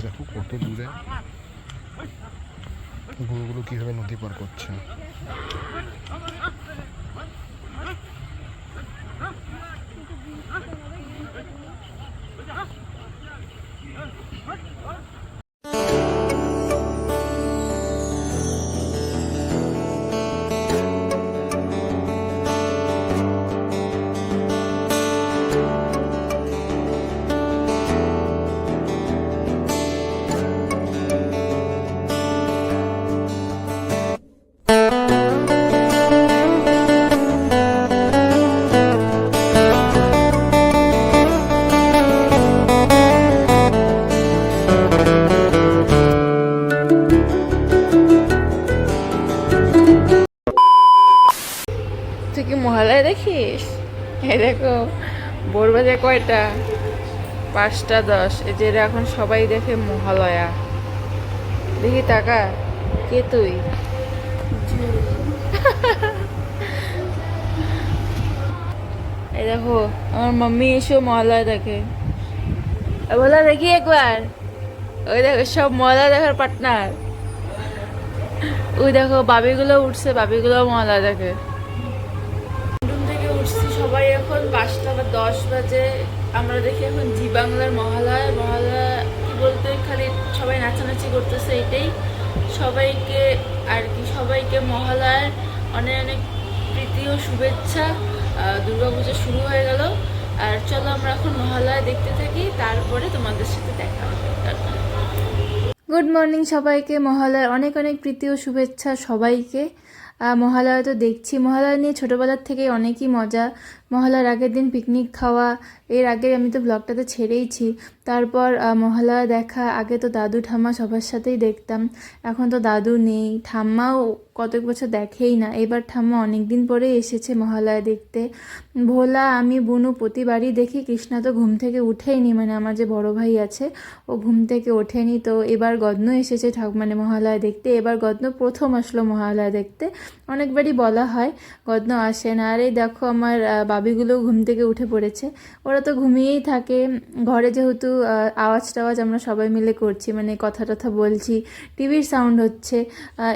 দেখো কত দূরে গরুগুলো কিভাবে নদী পার করছে। তুই কি মহালয়া দেখিস? এই দেখো ভোর বাজে কয়টা, 5:10। এই যে এখন সবাই দেখে মহালয়া। দেখি টাকা কে তুই? এই দেখো আমার মাম্মি এসেও মহালয়া দেখে। বলা দেখি একবার, ওই দেখো সব মহালয়া দেখার পার্টনার। ওই দেখো বাবিগুলো উঠছে, বাবিগুলো মহালয়া দেখে। সবাই এখন 5:10 বাজে। আমরা দেখি এখন জি বাংলার মহালয়া। মহালয়া কি বলতে খালি সবাই নাচানাচি করতেছে, এটাই। সবাইকে আর কি, সবাইকে মহালয়ার অনেক অনেক প্রীতি ও শুভেচ্ছা। দুর্গাপূজা শুরু হয়ে গেল। আর চলো আমরা এখন মহালয়া দেখতে থাকি, তারপরে তোমাদের সাথে দেখা হবে। গুড মর্নিং সবাইকে, মহালয়ার অনেক অনেক প্রীতি ও শুভেচ্ছা সবাইকে। মহালয়া তো দেখছি, মহালয়া নিয়ে ছোটোবেলার থেকে অনেকই মজা। মহালয়ার আগের দিন পিকনিক খাওয়া, এর আগে আমি তো ব্লগটাতে ছেড়েইছি। তারপর মহালয়া দেখা, আগে তো দাদু ঠাম্মা সবার সাথেই দেখতাম, এখন তো দাদু নেই, ঠাম্মাও কতক বছর দেখেই না। এবার ঠাম্মা অনেক দিন পরেই এসেছে মহালয়া দেখতে। ভোলা, আমি, বুনু প্রতিবারই দেখি। কৃষ্ণা তো ঘুম থেকে উঠেইনি, মানে আমার যে বড় ভাই আছে ও ঘুম থেকে ওঠেনি। তো এবার গদ্ন এসেছে মানে মহালয়া দেখতে। এবার গদ্ন প্রথম আসলো মহালয়া দেখতে। অনেকবারই বলা হয় গদ্ন আসে না। আর এই দেখো আমার বাবিগুলো ঘুম থেকে উঠে পড়েছে। ওরা তো ঘুমিয়েই থাকে। ঘরে যেহেতু আওয়াজ টাওয়াজ আমরা সবাই মিলে করছি, মানে কথা টথা বলছি, টিভির সাউন্ড হচ্ছে,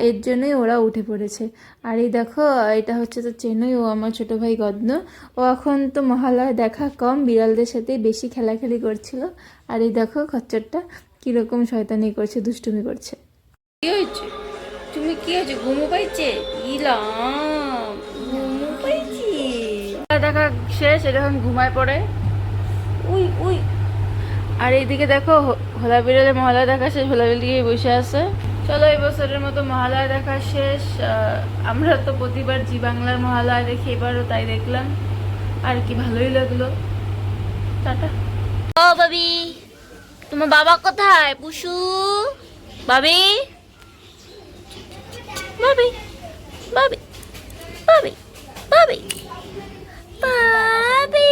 এর জন্যই ওরা উঠে পড়েছে। আর এই দেখো এটা হচ্ছে তো চেনই, ও আমার ছোটো ভাই গদ্ন। ও এখন তো মহালয়া দেখা কম, বিড়ালদের সাথে বেশি খেলাখেলি করছিল। আর এই দেখো খচ্চরটা কীরকম শয়তানি করছে, দুষ্টুমি করছে। কি হয়েছে? তুমি কি হয়েছে? ঘুমো পাইছে? ইলাম ঘুমো পাইছি। দেখা শেষ, এটা এখন ঘুমায় পড়ে। We we. আর এইদিকে দেখো হোলা বিড়ালে মহালয়া দেখা শেষ, হোলা বিড়াল দিকে বসে আছে। চলো এই বছরের মতো মহালয়া দেখা শেষ। আমরা তো প্রতিবার জি বাংলার মহালয়া দেখি, এবারও তাই দেখলাম। আর কি ভালোই লাগলো। টাটা। ও বাবি, তোমার বাবা কোথায়? পুষু বাবি, বাবি, বাবি, বাবি, বাবি, বাবি।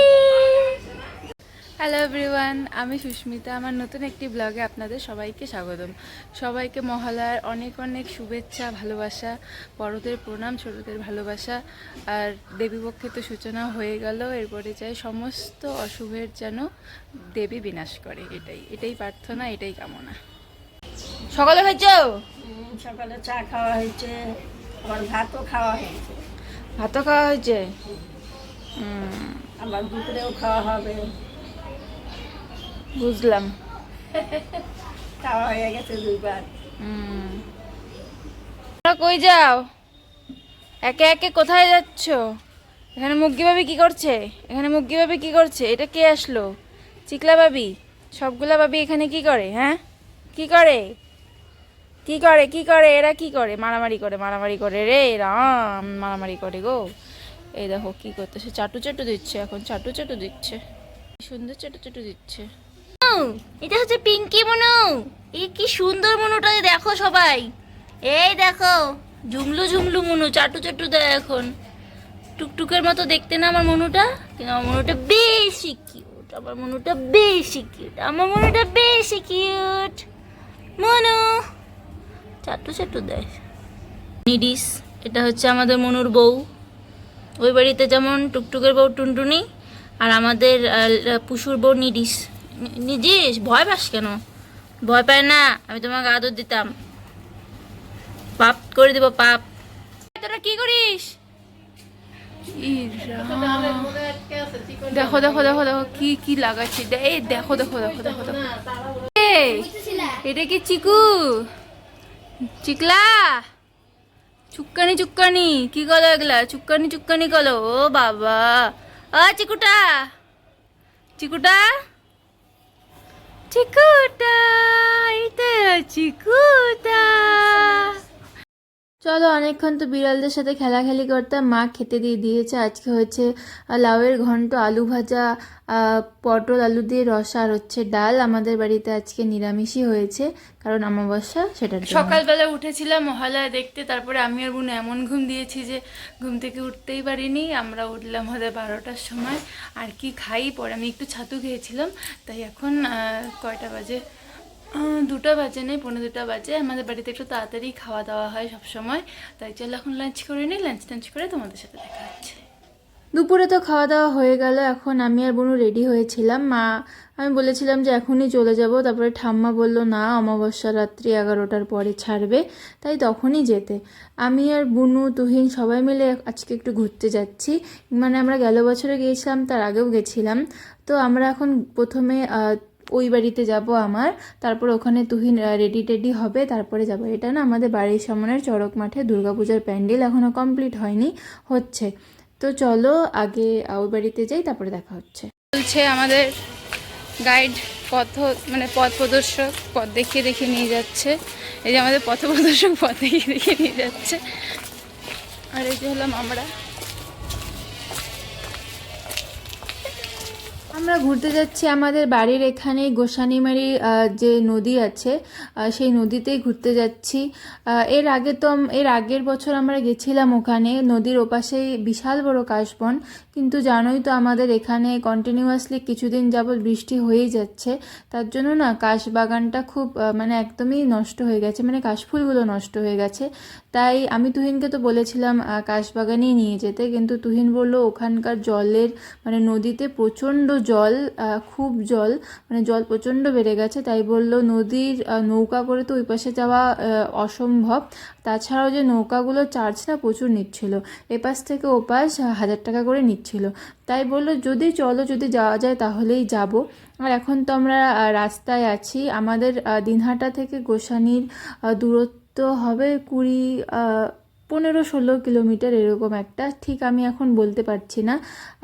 হ্যালো এভরিওয়ান, আমি সুস্মিতা। আমার নতুন একটি ব্লগে আপনাদের সবাইকে স্বাগতম। সবাইকে মহালয়ার অনেক অনেক শুভেচ্ছা, ভালোবাসা, বড়দের প্রণাম, ছোটদের ভালোবাসা। আর দেবীপক্ষে তো সূচনা হয়ে গেল, এরপরে চাই সমস্ত অশুভের যেন দেবী বিনাশ করে। এটাই প্রার্থনা, এটাই কামনা। সকালে হয়েছে? সকালে চা খাওয়া হয়েছে, আবার ভাতও খাওয়া হয়েছে। ভাতও খাওয়া হয়েছে? আবার দুপুরেও খাওয়া হবে। বুঝলাম। খাওয়া হয়ে গেছে দুইবার। কই যাও? একে একে কোথায় যাচ্ছ? এখানে মুগ্গি ভাবি কি করছে? এখানে মুগ্গি ভাবি কি করছে? এটা কে আসলো? চিকলা ভাবি? সবগুলা ভাবি এখানে কি করে? হ্যাঁ, কি করে? কি করে? কি করে এরা? কি করে? মারামারি করে, মারামারি করে রে রাম, মারামারি করে গো। এই দেখো কি করতেছে, চাটু চাটু দিচ্ছে, এখন চাটু চাটু দিচ্ছে, সুন্দর চাটু চাটু দিচ্ছে। এটা হচ্ছে পিঙ্কি মনু। এই কি সুন্দর মনুটা দেখো সবাই। এই দেখো ঝুমলু ঝুমলু মনু, চাটু চাটু দেয় এখন। টুকটুকের মতো দেখতে না আমার মনুটা, কিন্তু আমার মনুটা বেশি কিউট। আমার মনুটা বেশি কিউট। আমার মনুটা বেশি কিউট। মনু চাটু চাটু দেয়। নিডিস, এটা হচ্ছে আমাদের মনুর বউ। ওই বাড়িতে যেমন টুকটুকের বউ টুনটুনি, আর আমাদের পুশুর বউ নিডিস। নিজিস ভয় পাস কেন? ভয় পায় না, আমি তোমাকে আদর দিতাম। পাপ করে দিব পাপ। তোরা কি করিস? দেখো দেখো দেখো দেখো কি কি লাগাচ্ছি, এই দেখো দেখো দেখো দেখো দেখো। এটা কি চিকু? চিকলা চুক্কানি চুক্কানি কি কলো এগুলা? চুক্কানি চুক্কানি কলো? ও বাবা, চিকুটা চিকুটা চিকুটা, এটা চিকুটা। চলো, অনেকক্ষণ তো বিড়ালদের সাথে খেলাখেলি করতাম। মা খেতে দিয়ে দিয়েছে। আজকে হচ্ছে লাউয়ের ঘন্ট, আলু ভাজা, পটল আলু দিয়ে রসা, আর হচ্ছে ডাল। আমাদের বাড়িতে আজকে নিরামিষই হয়েছে, কারণ অমাবস্যা সেটার জন্য। সকালবেলা উঠেছিলাম মহালয়া দেখতে, তারপরে আমি আর বোন এমন ঘুম দিয়েছি যে ঘুম থেকে উঠতেই পারিনি। আমরা উঠলাম হয়তো 12টার সময়। আর কি খাই, পরে আমি একটু ছাতু খেয়েছিলাম, তাই এখন কয়টা বাজে? 2টা বাজে নেই, 1:45 বাজে। আমাদের বাড়িতে একটু তাড়াতাড়ি খাওয়া দাওয়া হয় সব সময়, তাই চলো এখন লাঞ্চ করে নিই। লাঞ্চ টাঞ্চ করে তোমাদের সাথে দেখা হচ্ছে। দুপুরে তো খাওয়া দাওয়া হয়ে গেল। এখন আমি আর বোনু রেডি হয়েছিলাম। আমি বলেছিলাম যে এখনই চলে যাব, তারপরে ঠাম্মা বলল না, অমাবস্যা রাত্রি 11টার পরে ছাড়বে, তাই তখনই যেতে। আমি আর বুনু, তুহিন সবাই মিলে আজকে একটু ঘুরতে যাচ্ছি। মানে আমরা গেল বছরে গিয়েছিলাম, তার আগেও গেছিলাম। তো আমরা এখন প্রথমে ওই বাড়িতে যাব আমার, তারপর ওখানে তুহিন রেডি টেডি হবে, তারপরে যাব। এটা না আমাদের বাড়ির সামনের চড়ক মাঠে দুর্গাপূজার প্যান্ডেল এখনও কমপ্লিট হয়নি, হচ্ছে। তো চলো আগে ওই বাড়িতে যাই, তারপরে দেখা হচ্ছে। বলছে আমাদের গাইড, পথ প্রদর্শক পথ দেখিয়ে দেখিয়ে নিয়ে যাচ্ছে। এই যে আমাদের পথ প্রদর্শক পথ দেখিয়ে দেখিয়ে নিয়ে যাচ্ছে। আর এই যে হলাম আমরা ঘুরতে যাচ্ছি আমাদের বাড়ির এখানে গোসানিমারি যে নদী আছে, সেই নদীতেই ঘুরতে যাচ্ছি। এর আগের বছর আমরা গেছিলাম ওখানে। নদীর ওপাশেই বিশাল বড় কাশবন, কিন্তু জানোই তো আমাদের এখানে কন্টিনিউয়াসলি কিছুদিন যাবৎ বৃষ্টি হয়েই যাচ্ছে, তার জন্য না কাশবাগানটা খুব একদমই নষ্ট হয়ে গেছে, কাশফুলগুলো নষ্ট হয়ে গেছে। তাই আমি তুহিনকে তো বলেছিলাম কাশবাগানেই নিয়ে যেতে, কিন্তু তুহিন বলল ওখানকার জলের নদীতে প্রচণ্ড জল, খুব জল, জল প্রচণ্ড বেড়ে গেছে। তাই বলল নদীর নৌকা করে তো ওই পাশে যাওয়া অসম্ভব। তাছাড়াও যে নৌকাগুলো চার্জ না প্রচুর নিচ্ছিল, এপাশ থেকে ওপাশ 1000 টাকা করে নিচ্ছিল। তাই বললো যদি যাওয়া যায় তাহলেই যাব। আর এখন তো আমরা রাস্তায় আছি। আমাদের দিনহাটা থেকে গোসানির দূরত্ব হবে 15-16 কিলোমিটার, এরকম একটা, ঠিক আমি এখন বলতে পারছি না।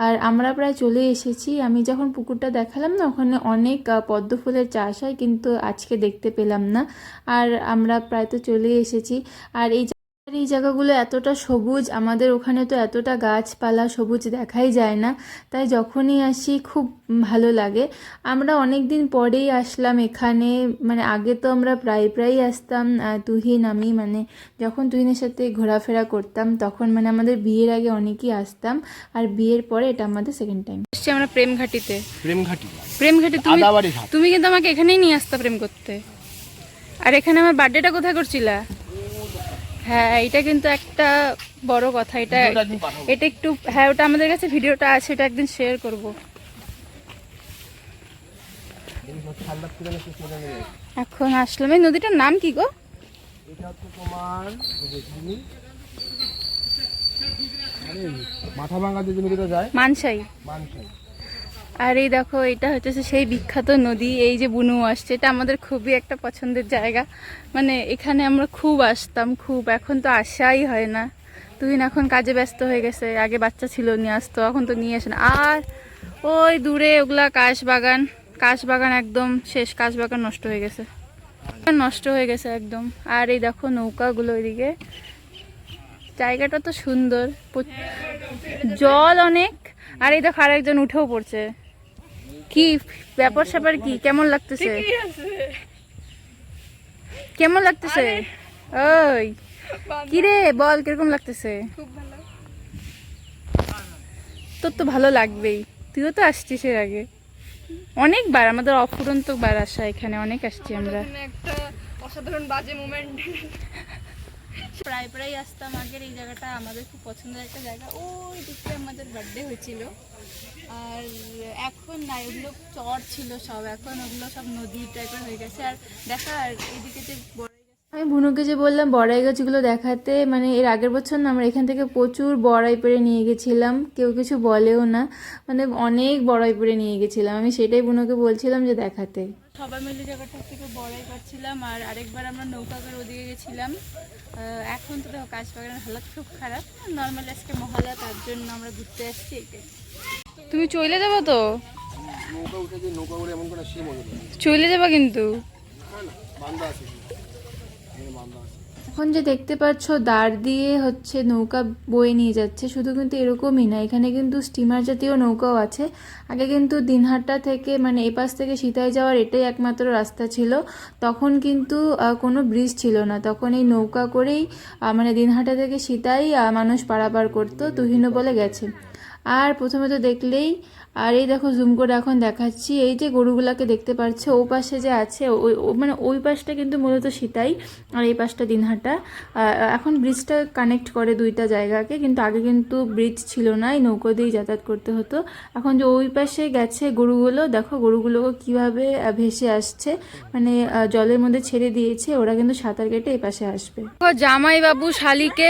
আর আমরা প্রায় চলে এসেছি। আমি যখন পুকুরটা দেখালাম না, ওখানে অনেক পদ্ম ফুলের চাষ হয়, কিন্তু আজকে দেখতে পেলাম না। আর আমরা প্রায় তো চলে এসেছি। আর এই জায়গাগুলো এতটা সবুজ, আমাদের ওখানে তো এতটা গাছপালা সবুজ দেখাই যায় না, তাই যখনই আসি খুব ভালো লাগে। আমরা অনেক দিন পরেই আসলাম এখানে, আগে তো আমরা প্রায়ই আসতাম তুহিন আমি, যখন তুহিনের সাথে ঘোরাফেরা করতাম তখন আমাদের বিয়ের আগে অনেকেই আসতাম, আর বিয়ের পরে এটা আমাদের সেকেন্ড টাইম আসছি আমরা প্রেমঘাটিতে। প্রেমঘাটি তুমি কিন্তু আমাকে এখানেই নিয়ে আসতা প্রেম করতে। আর এখানে আমার বার্থডেটা কোথায় করছিলা? হ্যাঁ, এটা কিন্তু একটা বড় কথা। এটা একটু, হ্যাঁ, ওটা আমাদের কাছে ভিডিওটা আছে, এটা একদিন শেয়ার করব। এখন আসলাম। এই নদীটার নাম কি গো? মানসাই। আর এই দেখো, এটা হচ্ছে সেই বিখ্যাত নদী। এই যে বুনু আসছে, এটা আমাদের খুবই একটা পছন্দের জায়গা। এখানে আমরা খুব আসতাম, খুব। এখন তো আসাই হয় না। তুহিন এখন কাজে ব্যস্ত হয়ে গেছে, আগে বাচ্চা ছিল নিয়ে আসতো, এখন তো নিয়ে আসে না। আর ওই দূরে ওগুলা কাশবাগান একদম শেষ, কাশবাগান নষ্ট হয়ে গেছে একদম। আর এই দেখো নৌকাগুলো ওইদিকে, জায়গাটা তো সুন্দর, জল অনেক। আর এই দেখো আরেকজন উঠেও পড়ছে। কি ব্যাপার স্যাপার, কি কেমন লাগতেছে? ওই কি রে, বল কিরকম লাগতেছে? তোর তো ভালো লাগবেই, তুইও তো আসছিস এর আগে অনেকবার। আমাদের অফুরন্ত বার আসা, এখানে অনেক আসছি আমরা। একটা অসাধারণ বাজে মোমেন্ট প্রায় প্রায় আসতাম আগের। এই জায়গাটা আমাদের খুব পছন্দের একটা জায়গা। ওই দিকে আমাদের বার্থডে হয়েছিল। আর এখন না, ওগুলো চর ছিল সব, এখন ওগুলো সব নদী টাইপের হয়ে গেছে। আর দেখা, আর এইদিকে যে আমি বুনুকে যে বললাম বড়াই গাছগুলো দেখাতে, মানে এর আগের বছর না আমরা এখান থেকে প্রচুর বড়াই পেড়ে নিয়ে গেছিলাম, কেউ কিছু বলেও না, মানে অনেক বড়াই পেড়ে নিয়ে গেছিলাম। আমি সেটাই বুনুকে বলছিলাম যে দেখাতে। সবাই মিলে জায়গাটা থেকে বড়াই পাচ্ছিলাম। আর আরেকবার আমরা নৌকা করে ওদিকে গেছিলাম। এখন তো দেখো কাশবাগানের হালত খুব খারাপ, নর্মালি আজকে মহলা, তার জন্য আমরা ঘুরতে আসছি। এটাই। তুমি চলে যাবো তো? চলে যাবা কিন্তু। এখন যে দেখতে পাচ্ছ দাঁড় দিয়ে হচ্ছে নৌকা বয়ে নিয়ে যাচ্ছে, শুধু কিন্তু এরকমই না, এখানে কিন্তু স্টিমার জাতীয় নৌকাও আছে। আগে কিন্তু দিনহাটা থেকে মানে এই পাশ থেকে সিতাই যাওয়ার এটাই একমাত্র রাস্তা ছিল। তখন কিন্তু কোনো ব্রিজ ছিল না, তখন এই নৌকা করেই মানে দিনহাটা থেকে সিতাই মানুষ পারাপার করতো। তুহিনও বলে গেছে। আর প্রথমে তো দেখলেই, আর এই দেখো জুম করে এখন দেখাচ্ছি, এই যে গরুগুলাকে দেখতে পাচ্ছ ও পাশে যে আছে, ওই মানে ওই পাশটা কিন্তু মূলত সিতাই আর এই পাশটা দিনহাটা। এখন ব্রিজটা কানেক্ট করে দুইটা জায়গাকে, কিন্তু আগে কিন্তু ব্রিজ ছিল না, এই নৌকো দিয়েই যাতায়াত করতে হতো। এখন যে ওই পাশে গেছে গরুগুলো, দেখো গরুগুলোকে কীভাবে ভেসে আসছে, মানে জলের মধ্যে ছেড়ে দিয়েছে, ওরা কিন্তু সাঁতার কেটে এই পাশে আসবে। জামাইবাবু শালিকে,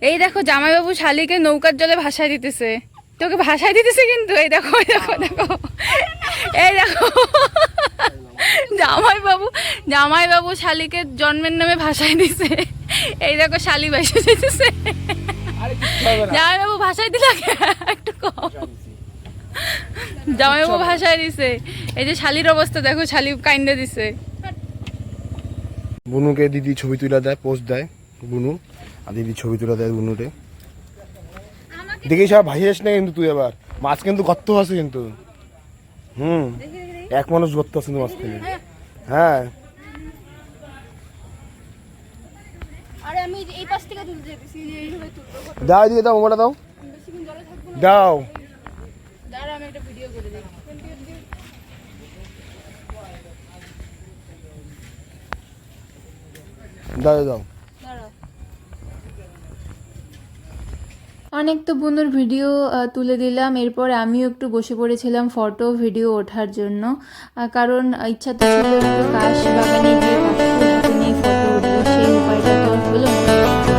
এই দেখো জামাইবাবু শালিকে নৌকার জলে ভাসায় দিতেছে, তোকে ভাষায় দিতেছে কিন্তু। এই দেখো এই দেখো দেখো, এই দেখো জামাইবাবু শালিকে জন্মের নামে ভাষায় দিছে। এই দেখো শালি ভাসে যেতেছে। জামাইবাবু ভাষায় দিল একটু কম, জামাইবাবু ভাষায় দিছে। এই যে শালির অবস্থা দেখো, শালি কাইন্দে দিছে। বুনুকে দিদি ছবি তুলে দেয়, পোস্ট দেয় বুনু, আর দিদি ছবি তুলে দেয় বুনুরে। দেখিস আর ভাসিস না কিন্তু তুই, এবার মাছ কিন্তু গর্ত আছে কিন্তু। এক মানুষ গর্ত আছে মাছ থেকে। হ্যাঁ দাও, দিকে দাও, মোবাইলটা দাও, দাও। দাও দাও। অনেক তো বুনুর ভিডিও তুলে দিলাম, এরপর আমিও একটু বসে পড়েছিলাম ফটো ভিডিও ওঠার জন্য, কারণ ইচ্ছা তো ছিল একটু কাশ বাগানে গিয়ে কাশফুল নিয়ে ফটো উঠবো, সেই উপায়টা তো হলো না।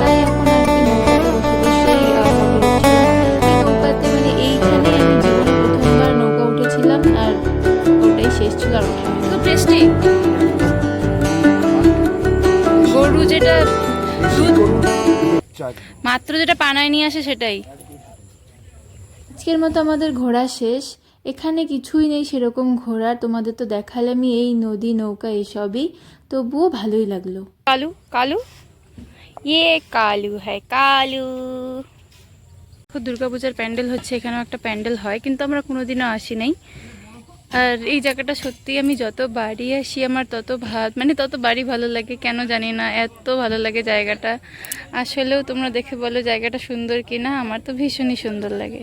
তাই এখন আর কি নৌকাতে বসে বসেই ফটো উঠছিলাম। এই নৌকাতে মানে এইখানে আমি জীবনে প্রথমবার নৌকা উঠেছিলাম, আর ওটাই শেষ ছিল। আর ওঠা তো টেস্টি গরু যেটা মাত্র যেটা পানায় নিয়ে আসে সেটাই। আজকের মতো আমাদের ঘোরা শেষ। এখানে কিছুই নেই সেরকম ঘোরার, তোমাদের তো দেখালামই এই নদী নৌকা এসবই, তবুও ভালোই লাগলো। কালু কালু ইয়ে কালু হ্যাঁ কালু। দুর্গাপূজার প্যান্ডেল হচ্ছে, এখানেও একটা প্যান্ডেল হয়, কিন্তু আমরা কোনোদিনও আসি নাই। আর এই জায়গাটা সত্যি আমি যত বাড়ি আসি আমার তত বাড়ি ভালো লাগে, কেন জানি না, এত ভালো লাগে জায়গাটা। আসলেও তোমরা দেখে বলো জায়গাটা সুন্দর কিনা, আমার তো ভীষণই সুন্দর লাগে।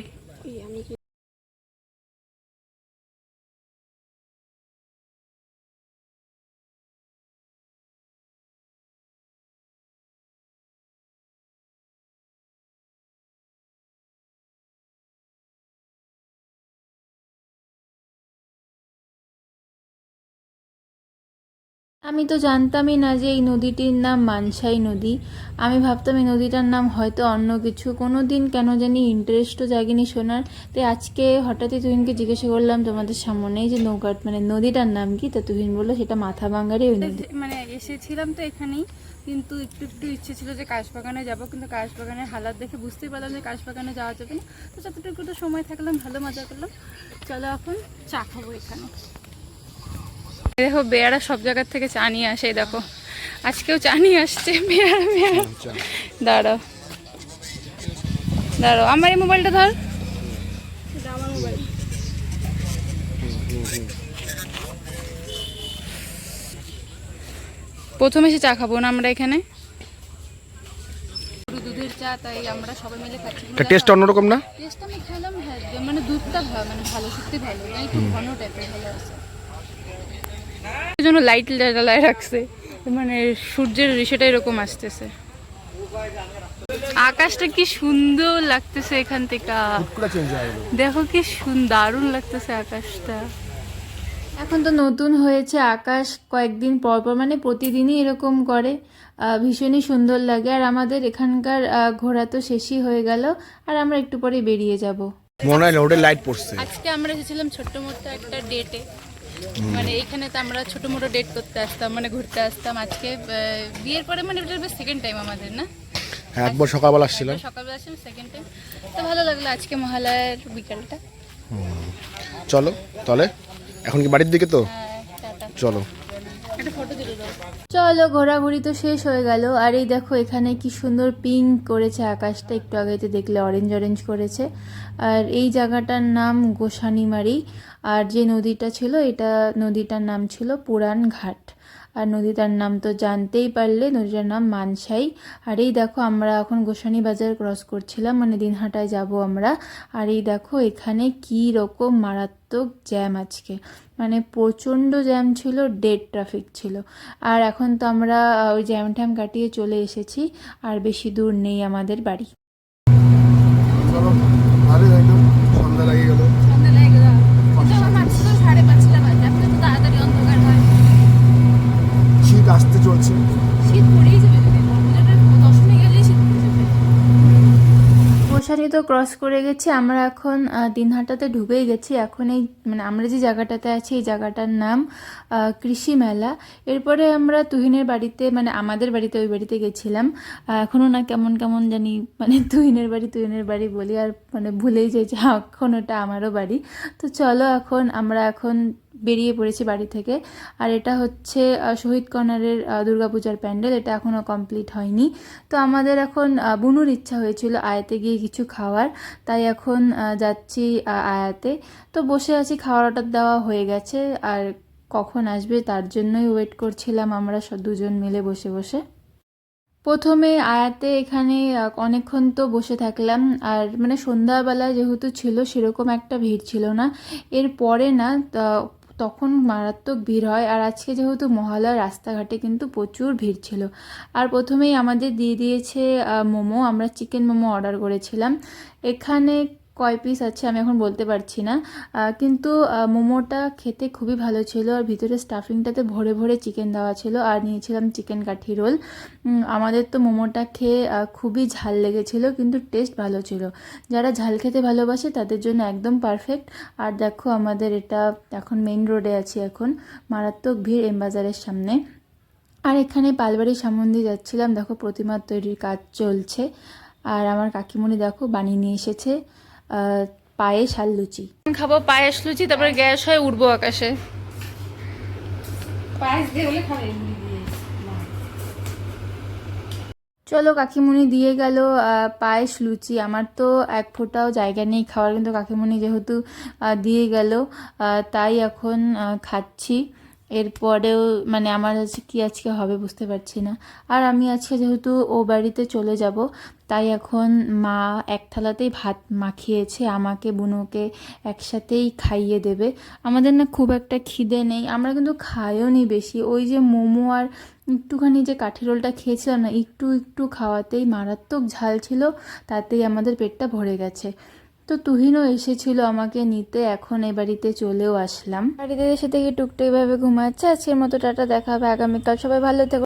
আমি তো জানতামই না যে এই নদীটির নাম মানসাই নদী। আমি ভাবতাম এই নদীটার নাম হয়তো অন্য কিছু, কোনো দিন কেন জানি ইন্টারেস্টও জাগেনি শোনার। তাই আজকে হঠাৎই তুহিনকে জিজ্ঞাসা করলাম তোমাদের সামনেই যে নৌকার মানে নদীটার নাম কি, তা তুহিন বললো সেটা মাথাভাঙ্গারই ওই নদী। মানে এসেছিলাম তো এখানেই, কিন্তু একটু ইচ্ছে ছিল যে কাশবাগানে যাব, কিন্তু কাশবাগানের হালাত দেখে বুঝতেই পারলাম যে কাশবাগানে যাওয়া যাবে না। তো যতটুকু তো সময় থাকলাম, ভালো মজা করলাম। চলো এখন চা খাবো এখানে। দেখো বেয়ারা সব জায়গার থেকে চা নিয়ে আসে, দেখো আজকেও চা নিয়ে আসছে বেয়ারা। দাঁড়াও দাঁড়াও, আমার এই মোবাইলটা ধর। আমার মোবাইল প্রথমে এসে চা খাবো না আমরা এখানে, দুধের চা, তাই আমরা সবাই মিলে খাচ্ছি। টেস্ট অন্যরকম না? টেস্ট আমি খেলাম, হ্যাঁ মানে দুধটা মানে ভালো, সত্যি ভালো, একটু ঘন টাইপের ভালো আছে। জন্য লাইট জ্বালায় রাখছে, মানে সূর্যের সেটা এরকম আসতেছে। আকাশটা কি সুন্দর লাগতেছে এখান থেকে, পুরো চেঞ্জ হয়ে গেল। দেখো কি দারুণ লাগতেছে আকাশটা। এখন তো নতুন হয়েছে আকাশ, কয়েকদিন পর পর মানে প্রতিদিনই এরকম করে, ভীষণই সুন্দর লাগে। আর আমাদের এখানকার ঘোরা তো শেষই হয়ে গেল, আর আমরা একটু পরে বেরিয়ে যাব। মনে হয় রোডে লাইট পড়ছে। আজকে আমরা এসেছিলাম ছোট্ট মোটো একটা ডেটে, মানে এইখানে তো আমরা ছোট মোটো ডেট করতে আসতাম, মানে ঘুরতে আসতাম। আজকে বিয়ের পরে মানে এটা সেকেন্ড টাইম আমাদের, না হ্যাঁ, একবার সকালবেলা আসছিলাম। সকালবেলা আসলাম, সেকেন্ড টাইম। তো ভালো লাগলো আজকে মহালয়ার বিকালটা। চলো তাহলে, এখন কি বাড়ির দিকে তো? টাটা। চলো। একটা ফটো তুলে দাও। চলো, ঘোরাঘুরি তো শেষ হয়ে গেল। আর এই দেখো এখানে কি সুন্দর পিঙ্ক করেছে আকাশটা, একটু আগেতে দেখলে অরেঞ্জ অরেঞ্জ করেছে। আর এই জায়গাটার নাম গোসানিমারি। আর যে নদীটা ছিল, এটা নদীটার নাম ছিল পুরান ঘাট। আর নদীটার নাম তো জানতেই পারলে, নদীটার নাম মানসাই। আর এই দেখো আমরা এখন গোসানি বাজার ক্রস করছিলাম, মানে দিনহাটায় যাব আমরা। আর এই দেখো এখানে কি রকম মারাত্মক জ্যাম আজকে, মানে প্রচণ্ড জ্যাম ছিল, ডেড ট্রাফিক ছিল। আর এখন তো আমরা ওই জ্যাম ট্যাম কাটিয়ে চলে এসেছি, আর বেশি দূর নেই আমাদের বাড়ি। চলো, ভালোই হইলো, সন্ধ্যা লাগিয়ে গেল। সন্ধ্যা লেগে গেল, মাত্র 5:30 বাজে, আপনি তো তাড়াতাড়ি অন্ধকার হয়। শীত আসতে চলছে। শীত পড়েই যাবে, দশমী গেলেই শীত পড়ে যাবে। গোসানি তো ক্রস করে গেছি আমরা, এখন দিনহাটাতে ঢুকেই গেছি। এখন এই মানে আমরা যে জায়গাটাতে আছি, এই জায়গাটার নাম কৃষি মেলা। এরপরে আমরা তুহিনের বাড়িতে, মানে আমাদের বাড়িতে, ওই বাড়িতে গেছিলাম। এখনও না কেমন কেমন জানি, মানে তুহিনের বাড়ি বলি, আর মানে ভুলেই যাই যে এখন ওটা আমারও বাড়ি। তো চলো, আমরা এখন বেরিয়ে পড়েছি বাড়ি থেকে। আর এটা হচ্ছে শহীদ কর্নারের দুর্গাপূজার প্যান্ডেল, এটা এখনও কমপ্লিট হয়নি। তো আমাদের এখন বুনুর ইচ্ছা হয়েছিল আয়াতে গিয়ে কিছু খাওয়ার, তাই এখন যাচ্ছি আয়াতে। তো বসে আছি, খাওয়ার অর্ডার দেওয়া হয়ে গেছে, আর কখন আসবে তার জন্যই ওয়েট করছিলাম আমরা দুজন মিলে বসে বসে। প্রথমে আয়াতে এখানে অনেকক্ষণ তো বসে থাকলাম, আর মানে সন্ধ্যাবেলা যেহেতু ছিল, সেরকম একটা ভিড় ছিল না। এরপরে না তখন মারাত্মক ভিড় হয়। আর আজকে যেহেতু মহালয়া, রাস্তাঘাটে কিন্তু প্রচুর ভিড় ছিল। আর প্রথমেই আমাদের দিয়ে দিয়েছে মোমো, আমরা চিকেন মোমো অর্ডার করেছিলাম। এখানে কয় পিস আছে আমি এখন বলতে পারছি না, কিন্তু মোমোটা খেতে খুবই ভালো ছিল। আর ভিতরে স্টাফিংটাতে ভরে ভরে চিকেন দেওয়া ছিল। আর নিয়েছিলাম চিকেন কাঠি রোল। আমাদের তো মোমোটা খেয়ে খুবই ঝাল লেগেছিল, কিন্তু টেস্ট ভালো ছিল। যারা ঝাল খেতে ভালোবাসে তাদের জন্য একদম পারফেক্ট। আর দেখো আমাদের এটা এখন মেইন রোডে আছি, এখন মারাত্মক ভিড় এমবাজারের সামনে। আর এখানে পালবাড়ির সামনে দিয়ে যাচ্ছিলাম, দেখো প্রতিমা তৈরির কাজ চলছে। আর আমার কাকিমণি দেখো বানিয়ে নিয়ে এসেছে পায়েস আর লুচি। খাবো পায়েস লুচি, তারপরে গ্যাস হয়ে উঠবো আকাশে। পায়েস দিয়ে হলে খাবে, মুড়ি দিয়ে। চলো, কাকিমণি দিয়ে গেল পায়েস লুচি। আমার তো এক ফোঁটাও জায়গা নেই খাওয়ার, কিন্তু কাকিমণি যেহেতু দিয়ে গেল, তাই এখন খাচ্ছি। এরপরেও মানে আমার আজকে হবে বুঝতে পারছি না। আর আমি আজকে যেহেতু ও বাড়িতে চলে যাব, তাই এখন মা এক থালাতেই ভাত মাখিয়েছে, আমাকে বুনুকে একসাথেই খাইয়ে দেবে। আমাদের না খুব একটা খিদে নেই, আমরা কিন্তু খাইও নি বেশি। ওই যে মোমো আর একটুখানি যে কাঠি রোলটা খেয়েছিলাম না, একটু একটু খাওয়াতেই মারাত্মক ঝাল ছিল, তাতেই আমাদের পেটটা ভরে গেছে। তো তুহিনও এসেছিল আমাকে নিতে, এখন এ বাড়িতে চলেও আসলাম। বাড়িতে এসে থেকে টুকটাক ভাবে ঘুমাচ্ছে। আজকের মতো টাটা, দেখা হবে আগামীকাল। সবাই ভালো থেকো।